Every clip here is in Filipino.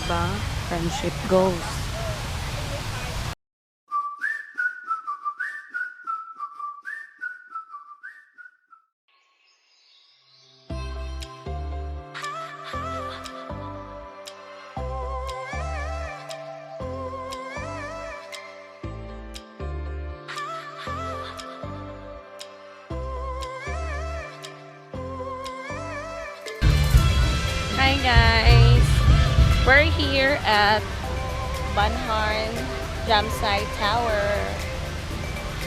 Diba? Friendship goes. Hi guys! We're here at Banharn Jamsai Tower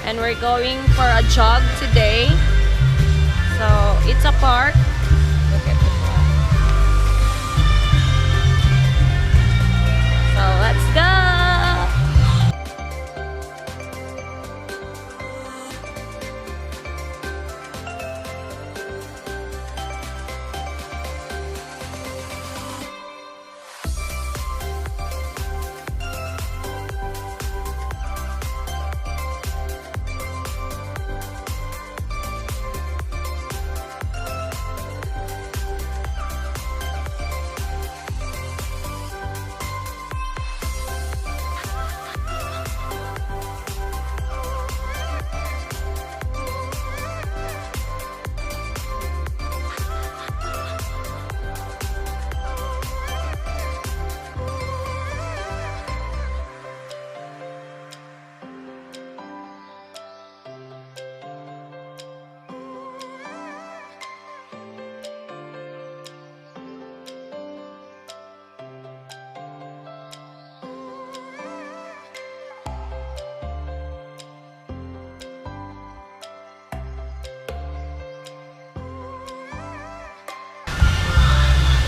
and we're going for a jog today. So it's a park. Look at the park. So let's go!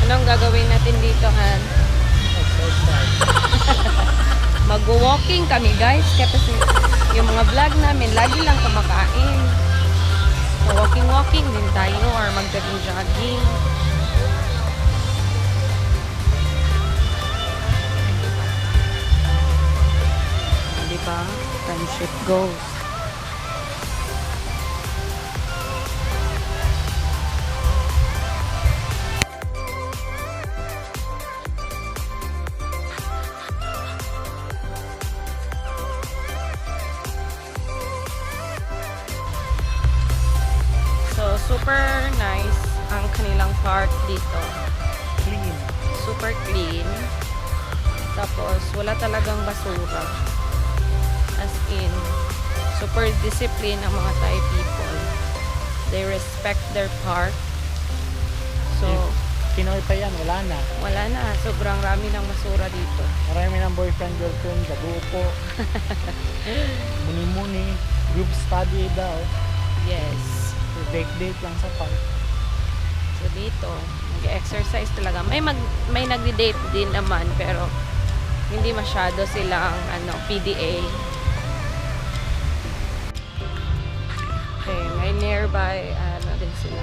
Anong gagawin natin dito, Han? Mag-walking kami, guys. Kasi yung mga vlog namin, lagi lang kumakain. So, walking-walking din tayo or mag-jogging-jogging. Diba? Friendship goes. Super nice ang kanilang park dito. Clean. Super clean. Tapos, wala talagang basura. As in, super discipline ang mga Thai people. They respect their park. So, Pinoy pa yan, wala na. wala na. Sobrang rami ng basura dito. Marami ng boyfriend, girlfriend, gabupo. Muni-muni. Group study daw. Yes. Date lang sa park. So, dito, nag-exercise talaga. May nagdi-date din naman, pero hindi masyado silang PDA. Okay, may nearby din sila.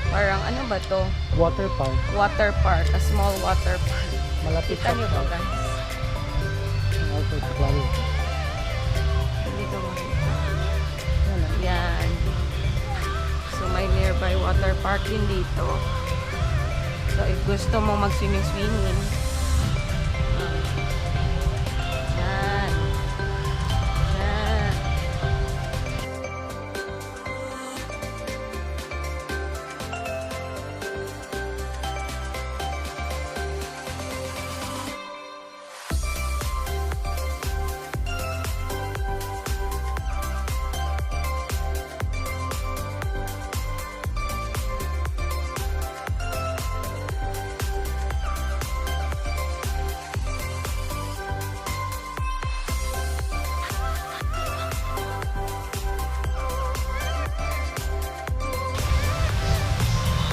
Parang ano ba to? Water park. Water park, a small water park. Malapit Kita sa niyo ba, park. guys? Water park. Dito makita. Yan. So, may nearby water park din dito. So, if gusto mo mag-swimming-swimming, yan. Yan.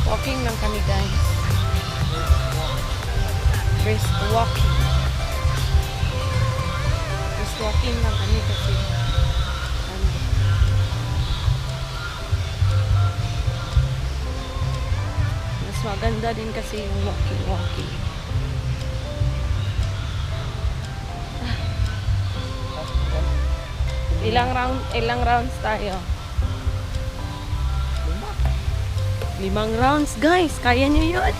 Walking lang kami, guys. Brisk walking. Brisk walking lang kami kasi mas maganda din kasi yung walking. Ilang rounds tayo? 5 rounds, guys. Kaya nyo yun.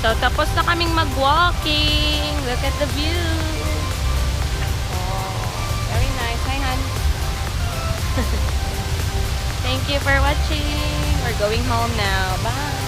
So, tapos na kaming mag-walking. Look at the view. Oh, very nice. Hi, Han. Thank you for watching. We're going home now. Bye.